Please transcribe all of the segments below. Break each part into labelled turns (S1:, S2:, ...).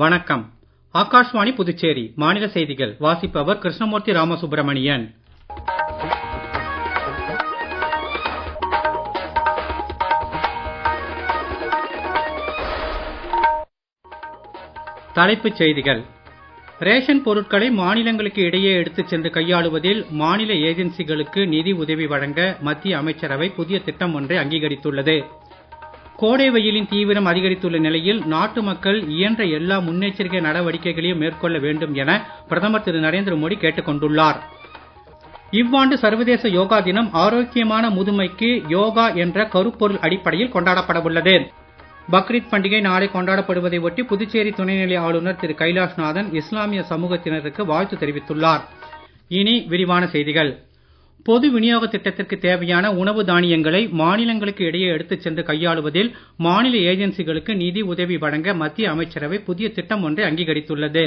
S1: வணக்கம். ஆகாஷ்வாணி புதுச்சேரி மாநில செய்திகள் வாசிப்பவர் கிருஷ்ணமூர்த்தி ராமசுப்ரமணியன். தலைப்புச் செய்திகள். ரேஷன் பொருட்களை மாநிலங்களுக்கு இடையே எடுத்துச் சென்று கையாளுவதில் மாநில ஏஜென்சிகளுக்கு நிதி உதவி வழங்க மத்திய அமைச்சரவை புதிய திட்டம் ஒன்றை அங்கீகரித்துள்ளது. கோடை வெயிலின் தீவிரம் அதிகரித்துள்ள நிலையில் நாட்டு மக்கள் இயன்ற எல்லா முன்னெச்சரிக்கை நடவடிக்கைகளையும் மேற்கொள்ள வேண்டும் என பிரதமர் திரு நரேந்திர மோடி கேட்டுக் கொண்டுள்ளார். இவ்வாண்டு சர்வதேச யோகா தினம் ஆரோக்கியமான முதுமைக்கு யோகா என்ற கருப்பொருள் அடிப்படையில் கொண்டாடப்படவுள்ளது. பக்ரீத் பண்டிகை நாளை கொண்டாடப்படுவதை ஒட்டி புதுச்சேரி துணைநிலை ஆளுநர் திரு கைலாஷ்நாதன் இஸ்லாமிய சமூகத்தினருக்கு வாழ்த்து தெரிவித்துள்ளார். இனி விரிவான செய்திகள். பொது விநியோக திட்டத்திற்கு தேவையான உணவு தானியங்களை மாநிலங்களுக்கு இடையே எடுத்துச் சென்று கையாளுவதில் மாநில ஏஜென்சிகளுக்கு நிதி உதவி வழங்க மத்திய அமைச்சரவை புதிய திட்டம் ஒன்றை அங்கீகரித்துள்ளது.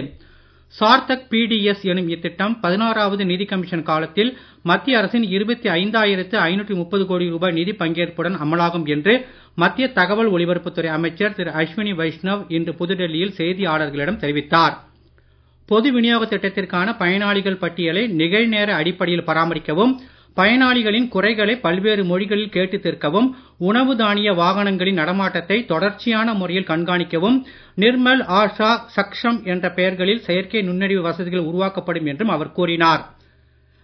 S1: சார்த்தக் பிடிஎஸ் எனும் இத்திட்டம் 16வது நிதி கமிஷன் காலத்தில் மத்திய அரசின் 25,530 கோடி ரூபாய் நிதி பங்கேற்புடன் அமலாகும் என்று மத்திய தகவல் ஒலிபரப்புத்துறை அமைச்சர் திரு அஸ்வினி வைஷ்ணவ் இன்று புதுடெல்லியில் செய்தியாளர்களிடம் தெரிவித்தார். பொது விநியோக திட்டத்திற்கான பயனாளிகள் பட்டியலை நிகழ்நேர அடிப்படையில் பராமரிக்கவும், பயனாளிகளின் குறைகளை பல்வேறு மொழிகளில் கேட்டு தீர்க்கவும், உணவு தானிய வாகனங்களின் நடமாட்டத்தை தொடர்ச்சியான முறையில் கண்காணிக்கவும், நிர்மல், ஆஷா, சக்ஷம் என்ற பெயர்களில் செயற்கை நுண்ணறிவு வசதிகள் உருவாக்கப்படும் என்றும் அவர் கூறினார்.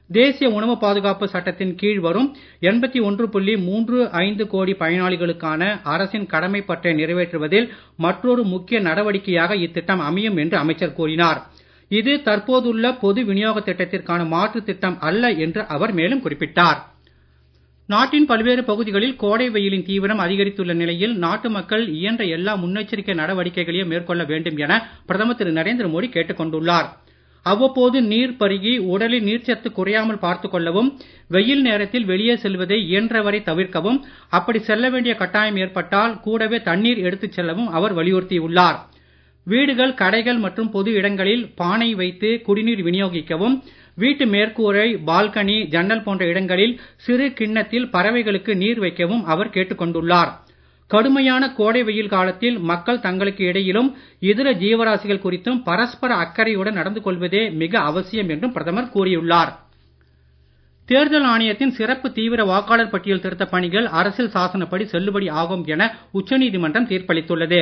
S1: தேசிய உணவு பாதுகாப்பு சட்டத்தின் கீழ் வரும் 81.35 கோடி பயனாளிகளுக்கான அரசின் கடமைப் பற்றை நிறைவேற்றுவதில் மற்றொரு முக்கிய நடவடிக்கையாக இத்திட்டம் அமையும் என்று அமைச்சர் கூறினார். இது தற்போதுள்ள பொது விநியோக திட்டத்திற்கான மாற்று திட்டம் அல்ல என்று அவர் மேலும் குறிப்பிட்டார். நாட்டின் பல்வேறு பகுதிகளில் கோடை வெயிலின் தீவிரம் அதிகரித்துள்ள நிலையில் நாட்டு மக்கள் இயன்ற எல்லா முன்னெச்சரிக்கை நடவடிக்கைகளையும் மேற்கொள்ள வேண்டும் என பிரதமர் திரு நரேந்திர மோடி கேட்டுக் கொண்டுள்ளார். அவ்வப்போது நீர் பருகி உடலில் நீர்ச்சத்து குறையாமல் பார்த்துக் கொள்ளவும், வெயில் நேரத்தில் வெளியே செல்வதை இயன்றவரை தவிர்க்கவும், அப்படி செல்ல வேண்டிய கட்டாயம் ஏற்பட்டால் கூடவே தண்ணீர் எடுத்துச் செல்லவும் அவர் வலியுறுத்தியுள்ளார். வீடுகள், கடைகள் மற்றும் பொது இடங்களில் பானை வைத்து குடிநீர் விநியோகிக்கவும், வீட்டு மேற்கூரை, பால்கனி, ஜன்னல் போன்ற இடங்களில் சிறு கிண்ணத்தில் பறவைகளுக்கு நீர் வைக்கவும் அவர் கேட்டுக் கொண்டுள்ளார். கடுமையான கோடை வெயில் காலத்தில் மக்கள் தங்களுக்கு இடையிலும் இதர ஜீவராசிகள் குறித்தும் பரஸ்பர அக்கறையுடன் நடந்து கொள்வதே மிக அவசியம் என்றும் பிரதமர் கூறியுள்ளார். தேர்தல் ஆணையத்தின் சிறப்பு தீவிர வாக்காளர் பட்டியல் திருத்தப் பணிகள் அரசியல் சாசனப்படி செல்லுபடி ஆகும் என உச்சநீதிமன்றம் தீர்ப்பளித்துள்ளது.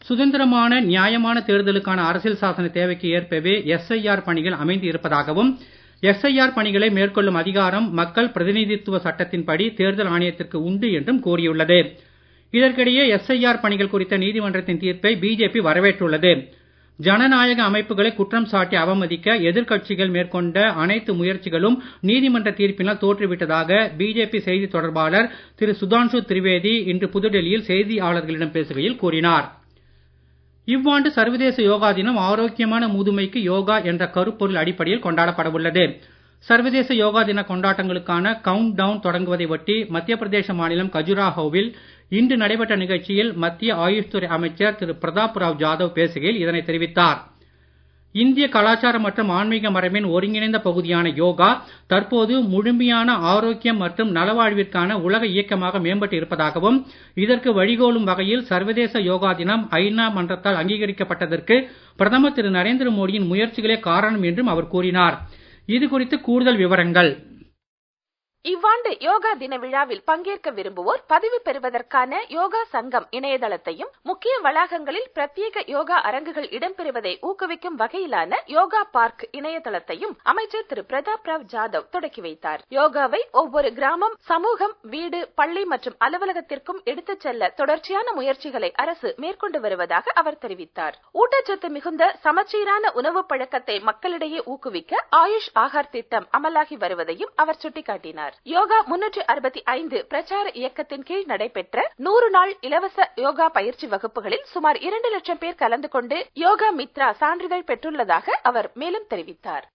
S1: சுதந்திரமான நியாயமான தேர்தலுக்கான அரசியல் சாசன தேவைக்கு ஏற்பவே எஸ்ஐஆர் பணிகள் அமைந்து இருப்பதாகவும், எஸ்ஐஆர் பணிகளை மேற்கொள்ளும் அதிகாரம் மக்கள் பிரதிநிதித்துவ சட்டத்தின்படி தேர்தல் ஆணையத்திற்கு உண்டு என்றும் கூறியுள்ளது. இதற்கிடையே எஸ்ஐஆர் பணிகள் குறித்த நீதிமன்றத்தின் தீர்ப்பை பிஜேபி வரவேற்றுள்ளது. ஜனநாயக அமைப்புகளை குற்றம் சாட்டி அவமதிக்க எதிர்க்கட்சிகள் மேற்கொண்ட அனைத்து முயற்சிகளும் நீதிமன்ற தீர்ப்பினால் தோற்றுவிட்டதாக பிஜேபி செய்தி தொடர்பாளர் திரு சுதான்ஷு திரிவேதி இன்று புதுடெல்லியில் செய்தியாளர்களிடம் பேசுகையில் கூறினார். இவ்வாண்டு சர்வதேச யோகா தினம் ஆரோக்கியமான முதுமைக்கு யோகா என்ற கருப்பொருள் அடிப்படையில் கொண்டாடப்படவுள்ளது. சர்வதேச யோகா தின கொண்டாட்டங்களுக்கான கவுண்ட் டவுன் தொடங்குவதை ஒட்டி மத்திய பிரதேச மாநிலம் கஜுராஹோவில் இன்று நடைபெற்ற நிகழ்ச்சியில் மத்திய ஆயுஷ் துறை அமைச்சர் திரு பிரதாப் ராவ் ஜாதவ் பேசுகையில் இதனை தெரிவித்தார். இந்திய கலாச்சாரம் மற்றும் ஆன்மீக மரபின் ஒருங்கிணைந்த பகுதியான யோகா தற்போது முழுமையான ஆரோக்கியம் மற்றும் நலவாழ்விற்கான உலக இயக்கமாக மேம்பட்டு இருப்பதாகவும், இதற்கு வழிகோலும் வகையில் சர்வதேச யோகா தினம் ஐநா மன்றத்தால் அங்கீகரிக்கப்பட்டதற்கு பிரதமர் திரு நரேந்திர மோடியின் முயற்சிகளே காரணம் என்றும் அவர் கூறினார். இது குறித்து கூடுதல் விவரங்கள்.
S2: இவ்வாண்டு யோகா தின விழாவில் பங்கேற்க விரும்புவோர் பதிவு பெறுவதற்கான யோகா சங்கம் இணையதளத்தையும், முக்கிய வளாகங்களில் பிரத்யேக யோகா அரங்குகள் இடம்பெறுவதை ஊக்குவிக்கும் வகையிலான யோகா பார்க் இணையதளத்தையும் அமைச்சர் திரு பிரதாப் ராவ் ஜாதவ் தொடக்கி வைத்தார். யோகாவை ஒவ்வொரு கிராமம், சமூகம், வீடு, பள்ளி மற்றும் அலுவலகத்திற்கும் எடுத்துச் செல்ல தொடர்ச்சியான முயற்சிகளை அரசு மேற்கொண்டு வருவதாக அவர் தெரிவித்தார். ஊட்டச்சத்து மிகுந்த சமச்சீரான உணவு பழக்கத்தை மக்களிடையே ஊக்குவிக்க ஆயுஷ் ஆகார் திட்டம் அமலாகி வருவதையும் அவர் சுட்டிக்காட்டினார். யோகா 365 பிரச்சார இயக்கத்தின் கீழ் நடைபெற்ற 100 நாள் இலவச யோகா பயிற்சி வகுப்புகளில் சுமார் 2 லட்சம் பேர் கலந்து கொண்டு யோகா மித்ரா சான்றிதழ் பெற்றுள்ளதாக அவர் மேலும் தெரிவித்தார்.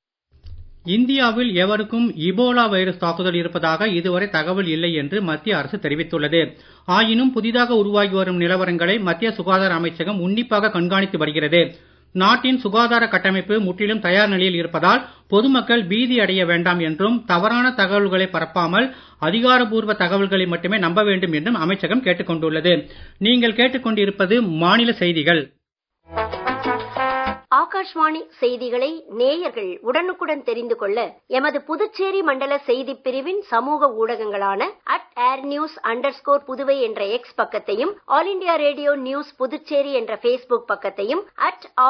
S1: இந்தியாவில் எவருக்கும் இபோலா வைரஸ் தாக்குதல் இருப்பதாக இதுவரை தகவல் இல்லை என்று மத்திய அரசு தெரிவித்துள்ளது. ஆயினும் புதிதாக உருவாகி வரும் நிலவரங்களை மத்திய சுகாதார அமைச்சகம் உன்னிப்பாக கண்காணித்து வருகிறது. நாட்டின் சுகாதார கட்டமைப்பு முற்றிலும் தயார் நிலையில் இருப்பதால் பொதுமக்கள் பீதி அடைய வேண்டாம் என்றும், தவறான தகவல்களை பரப்பாமல் அதிகாரப்பூர்வ தகவல்களை மட்டுமே நம்ப வேண்டும் என்றும் அமைச்சகம் கேட்டுக் கொண்டுள்ளது. நீங்கள் கேட்டுக்கொண்டிருப்பது மாநில செய்திகள்.
S3: ஆகாஷ்வாணி செய்திகளை நேயர்கள் உடனுக்குடன் தெரிந்து கொள்ள எமது புதுச்சேரி மண்டல செய்திப் பிரிவின் சமூக ஊடகங்களான @airnews_புதுவை என்ற எக்ஸ் பக்கத்தையும், all India radio news Puducherry என்ற Facebook பக்கத்தையும்,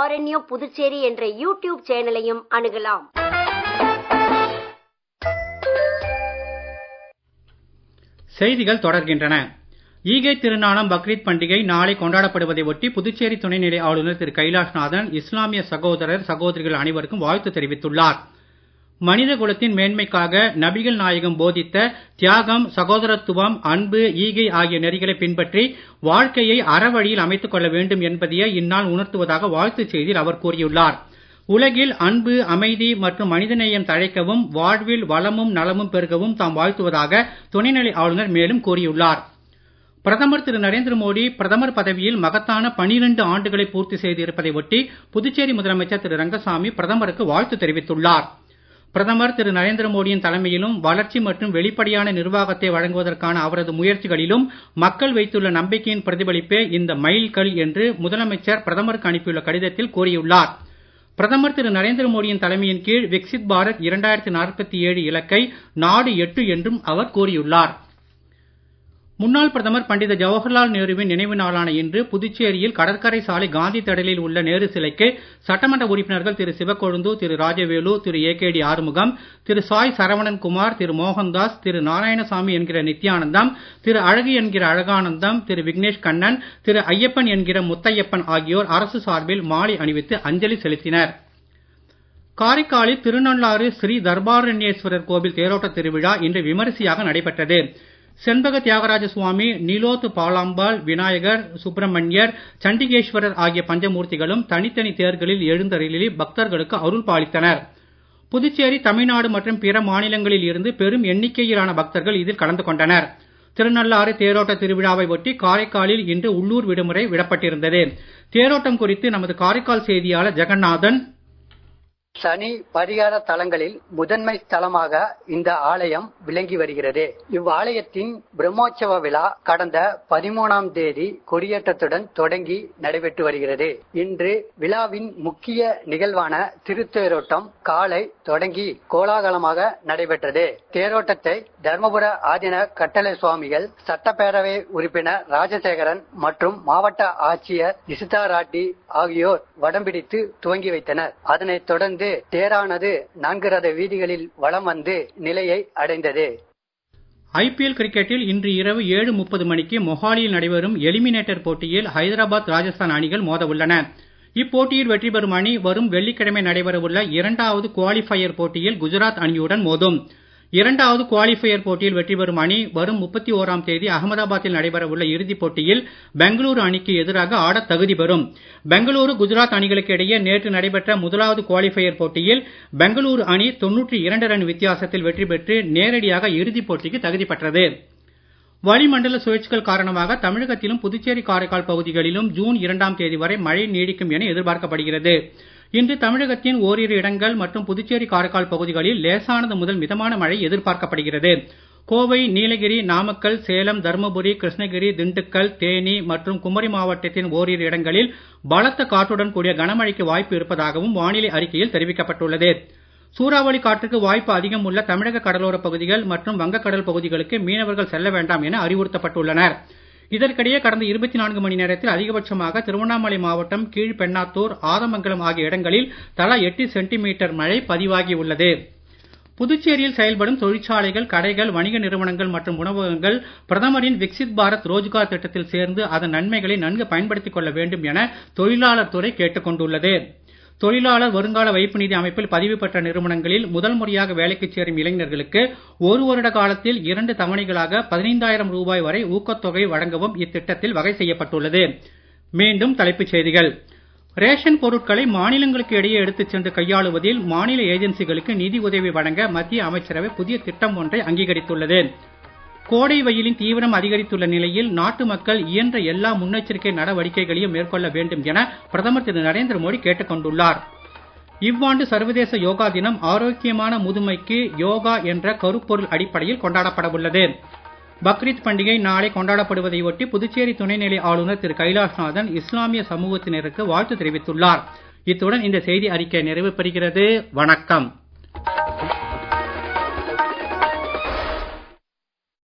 S3: @RNU புதுச்சேரி என்ற யூடியூப் சேனலையும் அணுகலாம்.
S1: செய்திகள் தொடர்கின்றன. ஈகை திருநாளாம் பக்ரீத் பண்டிகை நாளை கொண்டாடப்படுவதை ஒட்டி புதுச்சேரி துணைநிலை ஆளுநர் திரு கைலாஷ்நாதன் இஸ்லாமிய சகோதரர் சகோதரிகள் அனைவருக்கும் வாழ்த்து தெரிவித்துள்ளார். மனித குலத்தின் மேன்மைக்காக நபிகள் நாயகம் போதித்த தியாகம், சகோதரத்துவம், அன்பு, ஈகை ஆகிய நெறிகளை பின்பற்றி வாழ்க்கையை அறவழியில் அமைத்துக் கொள்ள வேண்டும் என்பதையே இந்நாள் உணர்த்துவதாக வாழ்த்துச் செய்தியில் அவர் கூறியுள்ளார். உலகில் அன்பு, அமைதி மற்றும் மனிதநேயம் தழைக்கவும் வாழ்வில் வளமும் நலமும் பெருகவும் தாம் வாழ்த்துவதாக துணைநிலை ஆளுநர் மேலும் கூறியுள்ளார். பிரதமர் திரு நரேந்திர மோடி பிரதமர் பதவியில் மகத்தான 12 ஆண்டுகளை பூர்த்தி செய்திருப்பதை ஒட்டி புதுச்சேரி முதலமைச்சர் திரு ரங்கசாமி பிரதமருக்கு வாழ்த்து தெரிவித்துள்ளார். பிரதமர் திரு நரேந்திர மோடியின் தலைமையிலும் வளர்ச்சி மற்றும் வெளிப்படையான நிர்வாகத்தை வழங்குவதற்கான அவரது முயற்சிகளிலும் மக்கள் வைத்துள்ள நம்பிக்கையின் பிரதிபலிப்பே இந்த மைல்கல் என்று முதலமைச்சர் பிரதமருக்கு அனுப்பியுள்ள கடிதத்தில் கூறியுள்ளார். பிரதமர் திரு நரேந்திர மோடியின் தலைமையின் கீழ் விக்சித் பாரத் 2047 இலக்கை நாடு எட்டும் என்றும் அவர் கூறியுள்ளார். முன்னாள் பிரதமர் பண்டித ஜவஹர்லால் நேருவின் நினைவு நாளான இன்று புதுச்சேரியில் கடற்கரை சாலை காந்தி திடலில் உள்ள நேரு சிலைக்கு சட்டமன்ற உறுப்பினர்கள் திரு சிவக்கொழுந்து, திரு ராஜவேலு, திரு ஏகேடி ஆறுமுகம், திரு சாய் சரவணன் குமார், திரு மோகன்தாஸ், திரு நாராயணசாமி என்கிற நித்யானந்தம், திரு அழகு என்கிற அழகானந்தம், திரு விக்னேஷ் கண்ணன், திரு ஐயப்பன் என்கிற முத்தையப்பன் ஆகியோர் அரசு சார்பில் மாலை அணிவித்து அஞ்சலி செலுத்தினர். காரைக்காலில் திருநள்ளாறு ஸ்ரீ தர்பாரண்யேஸ்வரர் கோவில் தேரோட்ட திருவிழா இன்று விமரிசையாக நடைபெற்றது. செண்பக தியாகராஜ சுவாமி, நீலோத்து பாலாம்பாள், விநாயகர், சுப்பிரமணியர், சண்டிகேஸ்வரர் ஆகிய பஞ்சமூர்த்திகளும் தனித்தனி தேர்களில் எழுந்தருளி பக்தர்களுக்கு அருள் பாலித்தனர். புதுச்சேரி, தமிழ்நாடு மற்றும் பிற மாநிலங்களில் இருந்து பெரும் எண்ணிக்கையிலான பக்தர்கள் இதில் கலந்து கொண்டனர். திருநள்ளாறு தேரோட்ட திருவிழாவை ஒட்டி காரைக்காலில் இன்று உள்ளூர் விடுமுறை விடப்பட்டிருந்தது. தேரோட்டம் குறித்து நமது காரைக்கால் செய்தியாளர் ஜெகநாதன்.
S4: சனி பரிகார தலங்களில் முதன்மை ஸ்தலமாக இந்த ஆலயம் விளங்கி வருகிறது. இவ்வாலயத்தின் பிரம்மோற்சவ விழா கடந்த 13ஆம் தேதி கொடியேற்றத்துடன் தொடங்கி நடைபெற்று வருகிறது. இன்று விழாவின் முக்கிய நிகழ்வான திருத்தேரோட்டம் காலை தொடங்கி கோலாகலமாக நடைபெற்றது. தேரோட்டத்தை தர்மபுர ஆதீன கட்டளை சுவாமிகள், சட்டப்பேரவை உறுப்பினர் ராஜசேகரன் மற்றும் மாவட்ட ஆட்சியர் இசுதா ராட்டி ஆகியோர் வடம்பிடித்து துவங்கி வைத்தனர். அதனைத் தொடர்ந்து தேரானது 4 ரத வீதிகளில் வலம் வந்து நிலையை அடைந்தது.
S1: IPL கிரிக்கெட்டில் இன்று இரவு 7:30 மணிக்கு மொஹாலியில் நடைபெறும் எலிமினேட்டர் போட்டியில் ஹைதராபாத், ராஜஸ்தான் அணிகள் மோத உள்ளன. இப்போட்டியில் வெற்றி பெறும் அணி வரும் வெள்ளிக்கிழமை நடைபெறவுள்ள 2வது குவாலிஃபயர் போட்டியில் குஜராத் அணியுடன் மோதும். 2வது குவாலிஃபயர் போட்டியில் வெற்றி பெறும் அணி வரும் 31ஆம் தேதி அகமதாபாத்தில் நடைபெறவுள்ள இறுதிப் போட்டியில் பெங்களூரு அணிக்கு எதிராக ஆட தகுதி பெறும். பெங்களூரு, குஜராத் அணிகளுக்கு இடையே நேற்று நடைபெற்ற முதலாவது குவாலிஃபயர் போட்டியில் பெங்களூரு அணி 92 ரன் வித்தியாசத்தில் வெற்றி பெற்று நேரடியாக இறுதிப் போட்டிக்கு தகுதி பெற்றது. வளிமண்டல சுழற்சிகள் காரணமாக தமிழகத்திலும் புதுச்சேரி, காரைக்கால் பகுதிகளிலும் ஜூன் 2ஆம் தேதி வரை மழை நீடிக்கும் என எதிர்பார்க்கப்படுகிறது. இன்று தமிழகத்தின் ஓரிரு இடங்கள் மற்றும் புதுச்சேரி, காரைக்கால் பகுதிகளில் லேசானது முதல் மிதமான மழை எதிர்பார்க்கப்படுகிறது. கோவை, நீலகிரி, நாமக்கல், சேலம், தர்மபுரி, கிருஷ்ணகிரி, திண்டுக்கல், தேனி மற்றும் குமரி மாவட்டத்தின் ஓரிரு இடங்களில் பலத்த காற்றுடன் கூடிய கனமழைக்கு வாய்ப்பு இருப்பதாகவும் வானிலை அறிக்கையில் தெரிவிக்கப்பட்டுள்ளது. சூறாவளி காற்றுக்கு வாய்ப்பு அதிகம் உள்ள தமிழக கடலோர பகுதிகள் மற்றும் வங்கக்கடல் பகுதிகளுக்கு மீனவர்கள் செல்ல வேண்டாம் என அறிவுறுத்தப்பட்டுள்ளனர். இதற்கிடையே கடந்த 24 மணி நேரத்தில் அதிகபட்சமாக திருவண்ணாமலை மாவட்டம் கீழ்பெண்ணாத்தூர், ஆதமங்கலம் ஆகிய இடங்களில் தலா 8 சென்டிமீட்டர் மழை பதிவாகியுள்ளது. புதுச்சேரியில் செயல்படும் தொழிற்சாலைகள், கடைகள், வணிக நிறுவனங்கள் மற்றும் உணவகங்கள் பிரதமரின் விக்சித் பாரத் ரோஜ்கார் திட்டத்தில் சேர்ந்து அதன் நன்மைகளை நன்கு பயன்படுத்திக் கொள்ள வேண்டும் என தொழிலாளர் துறை கேட்டுக் கொண்டுள்ளது. தொழிலாளர் வருங்கால வைப்பு நிதி அமைப்பில் பதிவு பெற்ற நிறுவனங்களில் முதல் முறையாக வேலைக்கு சேரும் இளைஞர்களுக்கு 1 வருட காலத்தில் 2 தவணைகளாக 15,000 ரூபாய் வரை ஊக்கத்தொகை வழங்கவும் இத்திட்டத்தில் வகை செய்யப்பட்டுள்ளது. மீண்டும் தலைப்புச் செய்திகள். ரேஷன் பொருட்களை மாநிலங்களுக்கு இடையே எடுத்துச் சென்று கையாளுவதில் மாநில ஏஜென்சிகளுக்கு நிதி உதவி வழங்க மத்திய அமைச்சரவை புதிய திட்டம் ஒன்றை அங்கீகரித்துள்ளது. கோடை வெயிலின் தீவிரம் அதிகரித்துள்ள நிலையில் நாட்டு மக்கள் இயன்ற எல்லா முன்னெச்சரிக்கை நடவடிக்கைகளையும் மேற்கொள்ள வேண்டும் என பிரதமர் திரு நரேந்திர மோடி கேட்டுக் கொண்டுள்ளார். இவ்வாண்டு சர்வதேச யோகா தினம் ஆரோக்கியமான முதுமைக்கு யோகா என்ற கருப்பொருள் அடிப்படையில் கொண்டாடப்பட உள்ளது. பக்ரீத் பண்டிகை நாளை கொண்டாடப்படுவதை ஒட்டி புதுச்சேரி துணைநிலை ஆளுநர் திரு கைலாஷ்நாதன் இஸ்லாமிய சமூகத்தினருக்கு வாழ்த்து தெரிவித்துள்ளார். இத்துடன் இந்த செய்தி அறிக்கை நிறைவு பெறுகிறது. வணக்கம்.